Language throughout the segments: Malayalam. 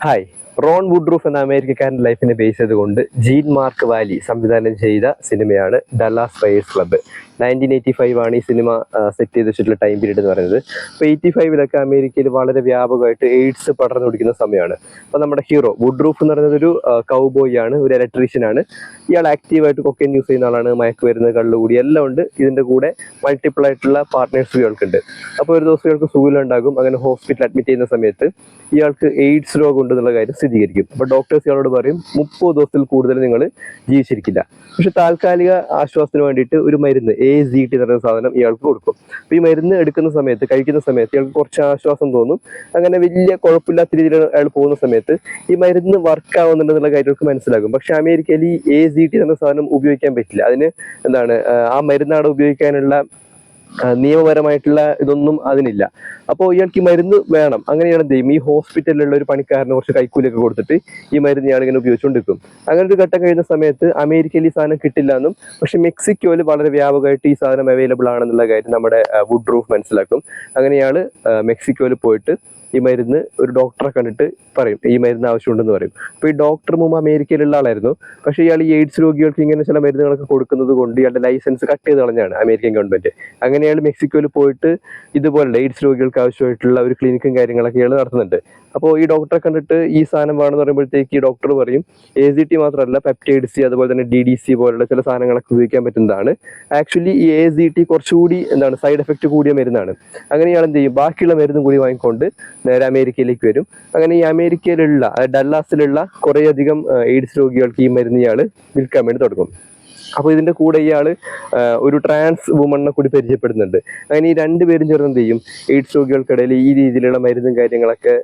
ഹായ്. റോൺ വുഡ്രൂഫ് എന്ന അമേരിക്കക്കാരൻ്റെ ലൈഫിനെ ബേസ് ചെയ്തുകൊണ്ട് ജീൻ മാർക്ക് വാലി സംവിധാനം ചെയ്ത സിനിമയാണ് ഡല്ലാസ് ബയേഴ്സ് ക്ലബ്ബ്. 1985 ആണ് ഈ സിനിമ സെറ്റ് ചെയ്ത് വെച്ചിട്ടുള്ള ടൈം പീരീഡ് എന്ന് പറയുന്നത്. അപ്പോൾ 85-ലൊക്കെ അമേരിക്കയിൽ വളരെ വ്യാപകമായിട്ട് എയ്ഡ്സ് പടർന്നു പിടിക്കുന്ന സമയമാണ്. അപ്പോൾ നമ്മുടെ ഹീറോ വുഡ്രൂഫ് എന്ന് പറയുന്നത് ഒരു കൗബോയ് ആണ്, ഒരു ഇലക്ട്രീഷ്യനാണ്. ഇയാൾ ആക്റ്റീവായിട്ട് കൊക്കൈൻ യൂസ് ചെയ്യുന്ന ആളാണ്. മയക്കുമരുന്ന്, കള്ളുകൂടി എല്ലാം ഉണ്ട്. ഇതിൻ്റെ കൂടെ മൾട്ടിപ്പിൾ ആയിട്ടുള്ള പാർട്ട്നേഴ്സ് ഇയാൾക്കുണ്ട്. അപ്പോൾ ഒരു ദിവസം ഇയാൾക്ക് സുഖമില്ലാണ്ടാകും. അങ്ങനെ ഹോസ്പിറ്റലിൽ അഡ്മിറ്റ് ചെയ്യുന്ന സമയത്ത് ഇയാൾക്ക് എയ്ഡ്സ് രോഗം ഉണ്ടെന്നുള്ള കാര്യം സ്ഥിരീകരിക്കും. അപ്പോൾ ഡോക്ടേഴ്സ് ഇയാളോട് പറയും 30 ദിവസത്തിൽ കൂടുതൽ നിങ്ങൾ ജീവിച്ചിരിക്കില്ല. പക്ഷെ താൽക്കാലിക ആശ്വാസത്തിന് വേണ്ടിയിട്ട് ഒരു മരുന്ന് AZT എന്ന് പറയുന്ന സാധനം ഇയാൾക്ക് കൊടുക്കും. അപ്പോൾ ഈ മരുന്ന് എടുക്കുന്ന സമയത്ത്, കഴിക്കുന്ന സമയത്ത് ഇയാൾക്ക് കുറച്ച് ആശ്വാസം തോന്നും. അങ്ങനെ വലിയ കുഴപ്പമില്ലാത്ത രീതിയിൽ അയാൾ പോകുന്ന സമയത്ത് ഈ മരുന്ന് വർക്ക് ആവുന്നുണ്ടെന്നുള്ള കാര്യം അവർക്ക് മനസ്സിലാകും. പക്ഷെ അമേരിക്കയിൽ ഈ AZT എന്ന സാധനം ഉപയോഗിക്കാൻ പറ്റില്ല. അതിന് ആ മരുന്നാണ് ഉപയോഗിക്കാനുള്ള നിയമപരമായിട്ടുള്ള ഇതൊന്നും അതിനില്ല. അപ്പോൾ ഇയാൾക്ക് ഈ മരുന്ന് വേണം. അങ്ങനെയാണ് എന്ത് ചെയ്യും, ഈ ഹോസ്പിറ്റലിലുള്ള ഒരു പണിക്കാരന് കുറച്ച് കൈക്കൂലിയൊക്കെ കൊടുത്തിട്ട് ഈ മരുന്ന് ഇയാൾ ഇങ്ങനെ ഉപയോഗിച്ചുകൊണ്ടിരിക്കും. അങ്ങനെ ഒരു ഘട്ടം കഴിയുന്ന സമയത്ത് അമേരിക്കയിൽ ഈ സാധനം കിട്ടില്ല എന്നും, പക്ഷെ മെക്സിക്കോയിൽ വളരെ വ്യാപകമായിട്ട് ഈ സാധനം അവൈലബിൾ ആണെന്നുള്ള കാര്യം നമ്മുടെ വുഡ്രൂഫ് മനസ്സിലാക്കും. അങ്ങനെ ഇയാൾ മെക്സിക്കോയിൽ പോയിട്ട് ഈ മരുന്ന് ഒരു ഡോക്ടറെ കണ്ടിട്ട് പറയും ഈ മരുന്ന് ആവശ്യമുണ്ടെന്ന് പറയും. അപ്പോൾ ഈ ഡോക്ടർ മുമ്പ് അമേരിക്കയിലുള്ള ആളായിരുന്നു. പക്ഷേ ഇയാൾ ഈ എയ്ഡ്സ് രോഗികൾക്ക് ഇങ്ങനെ ചില മരുന്നുകളൊക്കെ കൊടുക്കുന്നത് കൊണ്ട് ഇയാളുടെ ലൈസൻസ് കട്ട് ചെയ്ത് കളഞ്ഞാണ് അമേരിക്കൻ ഗവൺമെന്റ്. അങ്ങനെ ഇയാൾ മെക്സിക്കോയിൽ പോയിട്ട് ഇതുപോലെ എയ്ഡ്സ് രോഗികൾക്ക് ആവശ്യമായിട്ടുള്ള ഒരു ക്ലിനിക്കും കാര്യങ്ങളൊക്കെ ഇയാൾ നടത്തുന്നുണ്ട്. അപ്പോൾ ഈ ഡോക്ടറെ കണ്ടിട്ട് ഈ സാധനം വേണമെന്ന് പറയുമ്പോഴത്തേക്ക് ഈ ഡോക്ടർ പറയും AZT മാത്രമല്ല, പെപ്റ്റൈഡ് C അതുപോലെ തന്നെ DDC പോലുള്ള ചില സാധനങ്ങളൊക്കെ ഉപയോഗിക്കാൻ പറ്റുന്നതാണ്. ആക്ച്വലി ഈ AZT കുറച്ചുകൂടി സൈഡ് എഫക്റ്റ് കൂടിയ മരുന്നാണ്. അങ്ങനെ ഇയാൾ എന്ത് ചെയ്യും, ബാക്കിയുള്ള മരുന്നും കൂടി വാങ്ങിക്കൊണ്ട് നേരെ അമേരിക്കയിലേക്ക് വരും. അങ്ങനെ ഈ അമേരിക്കയിലുള്ള ഡല്ലാസിലുള്ള കുറേയധികം എയ്ഡ്സ് രോഗികൾക്ക് ഈ മരുന്ന് ഇയാൾ വിൽക്കാൻ വേണ്ടി തുടങ്ങും. അപ്പോൾ ഇതിൻ്റെ കൂടെ ഇയാൾ ഒരു ട്രാൻസ് വുമണിനെ കൂടി പരിചയപ്പെടുന്നുണ്ട്. അങ്ങനെ ഈ രണ്ടുപേരും ചേർന്ന് എന്ത് ചെയ്യും, എയ്ഡ്സ് രോഗികൾക്കിടയിൽ ഈ രീതിയിലുള്ള മരുന്നും കാര്യങ്ങളൊക്കെ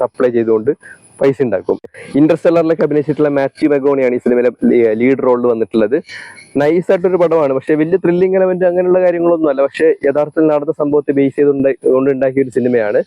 സപ്ലൈ ചെയ്തുകൊണ്ട് പൈസ ഉണ്ടാക്കും. ഇന്റർസ്റ്റെല്ലറിലൊക്കെ അഭിനയിച്ചിട്ടുള്ള മാത്യു മകോണിയാണ് ഈ സിനിമയിലെ ലീഡ് റോളിൽ വന്നിട്ടുള്ളത്. നൈസായിട്ടൊരു പടമാണ്. പക്ഷെ വലിയ ത്രില്ലിംഗ് എലമെന്റ് അങ്ങനെയുള്ള കാര്യങ്ങളൊന്നും അല്ല. പക്ഷെ യഥാർത്ഥത്തിൽ നടന്ന സംഭവത്തെ ബേസ് ചെയ്തുകൊണ്ട് ഉണ്ടാക്കിയ ഒരു സിനിമയാണ്.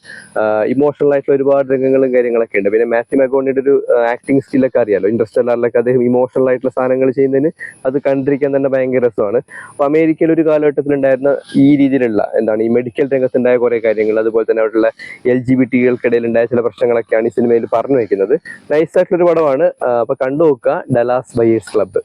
ഇമോഷണൽ ആയിട്ടുള്ള ഒരുപാട് രംഗങ്ങളും കാര്യങ്ങളൊക്കെ ഉണ്ട്. പിന്നെ മാത്യു മകോണിയുടെ ഒരു ആക്ടിങ് സ്കില്ലൊക്കെ അറിയാലോ. ഇന്റർസ്റ്റെല്ലറിലൊക്കെ അദ്ദേഹം ഇമോഷണൽ ആയിട്ടുള്ള സാധനങ്ങൾ ചെയ്യുന്നതിന് അത് കണ്ടിരിക്കാൻ തന്നെ ഭയങ്കര രസമാണ്. അപ്പോൾ അമേരിക്കയിൽ ഒരു കാലഘട്ടത്തിൽ ഉണ്ടായിരുന്ന ഈ രീതിയിലുള്ള ഈ മെഡിക്കൽ രംഗത്തുണ്ടായ കുറേ കാര്യങ്ങൾ, അതുപോലെ തന്നെ അവിടെയുള്ള LGBT-കൾക്കിടയിൽ ഉണ്ടായ ചില പ്രശ്നങ്ങളൊക്കെയാണ് ഈ സിനിമയിൽ പറഞ്ഞു വയ്ക്കുന്നത്. നൈസായിട്ടുള്ളൊരു പടമാണ്. അപ്പോൾ കണ്ടു നോക്കുക ഡല്ലാസ് ബയേഴ്സ് ക്ലബ്ബ്.